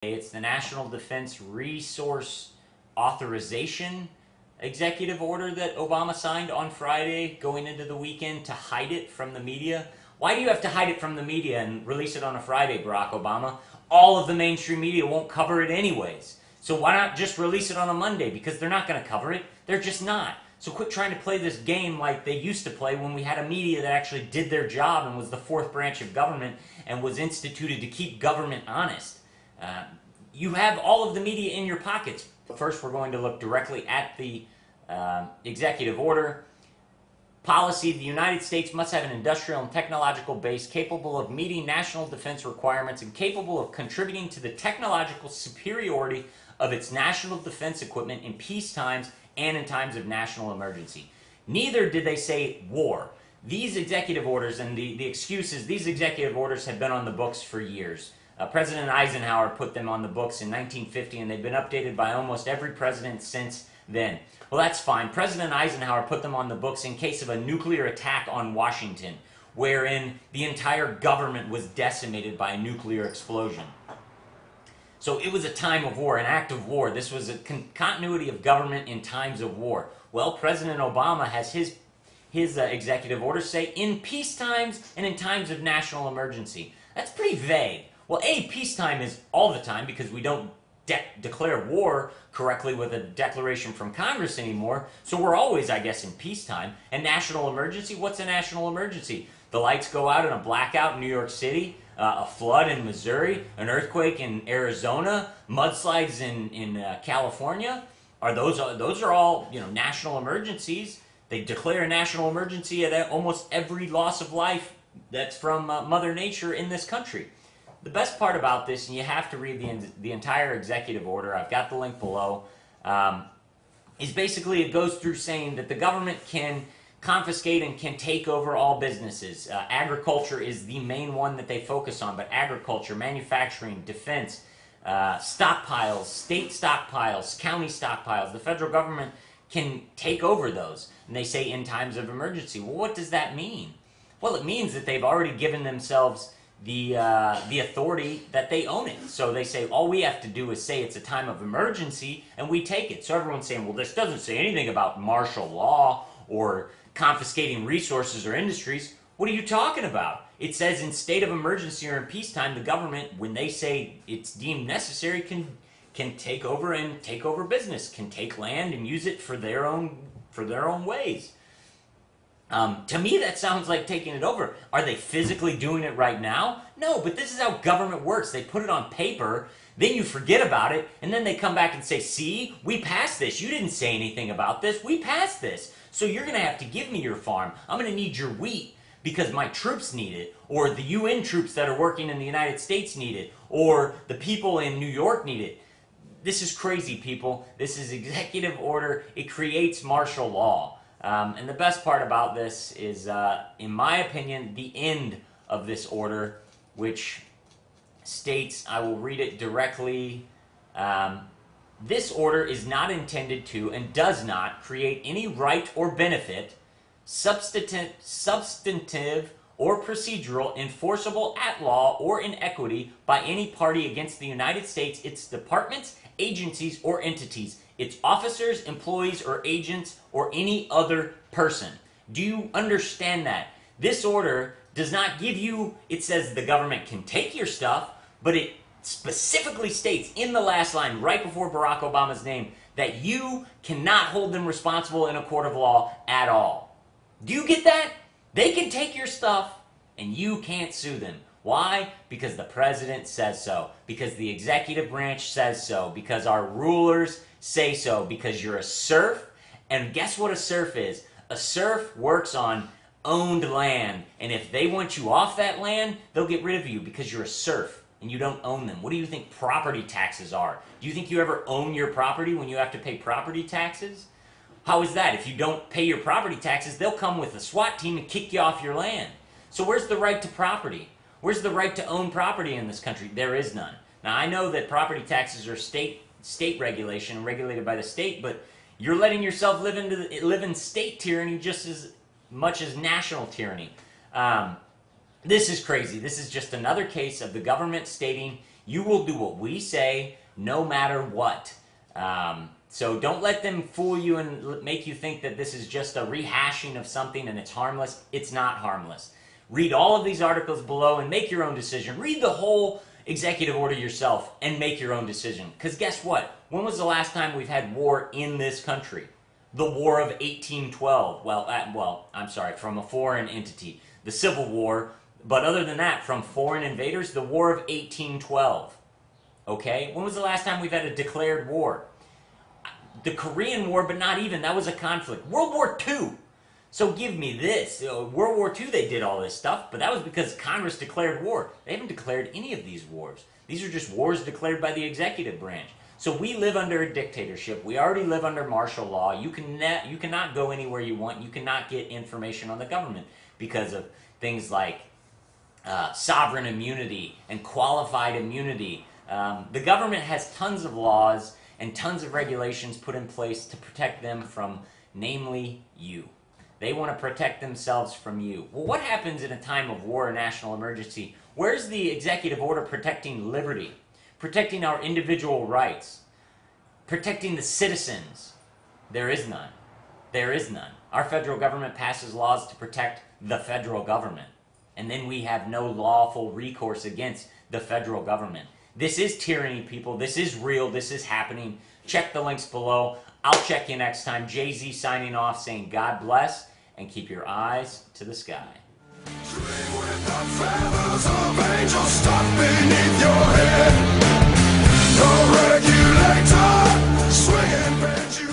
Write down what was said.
It's the National Defense Resource Authorization executive order that Obama signed on Friday going into the weekend to hide it from the media. Why do you have to hide it from the media and release it on a Friday, Barack Obama? All of the mainstream media won't cover it anyways. So why not just release it on a Monday? Because they're not going to cover it. They're just not. So quit trying to play this game like they used to play when we had a media that actually did their job and was the fourth branch of government and was instituted to keep government honest. You have all of the media in your pockets. First, we're going to look directly at the executive order. Policy: the United States must have an industrial and technological base capable of meeting national defense requirements and capable of contributing to the technological superiority of its national defense equipment in peace times and in times of national emergency. Neither did they say war. These executive orders, and the excuse is these executive orders have been on the books for years. President Eisenhower put them on the books in 1950, and they've been updated by almost every president since then. Well, that's fine. President Eisenhower put them on the books in case of a nuclear attack on Washington, wherein the entire government was decimated by a nuclear explosion. So it was a time of war, an act of war. This was a continuity of government in times of war. Well, President Obama has his executive orders say in peace times and in times of national emergency. That's pretty vague. Well, peacetime is all the time because we don't declare war correctly with a declaration from Congress anymore. So we're always, I guess, in peacetime. And national emergency, what's a national emergency? The lights go out in a blackout in New York City, a flood in Missouri, an earthquake in Arizona, mudslides in California. Those are all national emergencies. They declare a national emergency at almost every loss of life that's from Mother Nature in this country. The best part about this, and you have to read the entire executive order, I've got the link below, is basically it goes through saying that the government can confiscate and can take over all businesses. Agriculture is the main one that they focus on, but agriculture, manufacturing, defense, stockpiles, state stockpiles, county stockpiles, the federal government can take over those. And they say in times of emergency. Well, what does that mean? Well, it means that they've already given themselves the authority that they own it. So they say all we have to do is say it's a time of emergency and we take it. So everyone's saying, well, this doesn't say anything about martial law or confiscating resources or industries. What are you talking about? It says in state of emergency or in peacetime, the government, when they say it's deemed necessary, can take over business, can take land and use it for their own ways. To me, that sounds like taking it over. Are they physically doing it right now? No, but this is how government works. They put it on paper, then you forget about it, and then they come back and say, see, we passed this. You didn't say anything about this. We passed this. So you're going to have to give me your farm. I'm going to need your wheat because my troops need it, or the UN troops that are working in the United States need it, or the people in New York need it. This is crazy, people. This is executive order. It creates martial law. And the best part about this is, in my opinion, the end of this order, which states, I will read it directly, this order is not intended to and does not create any right or benefit, substantive or procedural, enforceable at law or in equity by any party against the United States, its departments, agencies, or entities, its officers, employees, or agents, or any other person. Do you understand that? This order does not give you, it says the government can take your stuff, but it specifically states in the last line, right before Barack Obama's name, that you cannot hold them responsible in a court of law at all. Do you get that? They can take your stuff, and you can't sue them. Why? Because the president says so. Because the executive branch says so. Because our rulers say so. Because you're a serf. And guess what a serf is? A serf works on owned land. And if they want you off that land, they'll get rid of you because you're a serf and you don't own them. What do you think property taxes are? Do you think you ever own your property when you have to pay property taxes? How is that? If you don't pay your property taxes, they'll come with a SWAT team and kick you off your land. So where's the right to property? Where's the right to own property in this country? There is none. Now, I know that property taxes are state regulation and regulated by the state, but you're letting yourself live in state tyranny just as much as national tyranny. This is crazy. This is just another case of the government stating You will do what we say no matter what. So don't let them fool you and make you think that this is just a rehashing of something and it's harmless. It's not harmless. Read all of these articles below and make your own decision. Read the whole executive order yourself and make your own decision. Because guess what? When was the last time we've had war in this country? The War of 1812. I'm sorry, from a foreign entity. The Civil War. But other than that, from foreign invaders, the War of 1812. Okay? When was the last time we've had a declared war? The Korean War, but not even. That was a conflict. World War II. So give me this. World War II, they did all this stuff, but that was because Congress declared war. They haven't declared any of these wars. These are just wars declared by the executive branch. So we live under a dictatorship. We already live under martial law. You cannot go anywhere you want. You cannot get information on the government because of things like sovereign immunity and qualified immunity. The government has tons of laws and tons of regulations put in place to protect them from, namely, you. They want to protect themselves from you. Well, what happens in a time of war or national emergency? Where's the executive order protecting liberty? Protecting our individual rights? Protecting the citizens? There is none. There is none. Our federal government passes laws to protect the federal government. And then we have no lawful recourse against the federal government. This is tyranny, people. This is real. This is happening. Check the links below. I'll check you next time. Jay-Z signing off saying God bless and keep your eyes to the sky. Dream with the feathers of angels stuck beneath your head. No regulator swinging bands you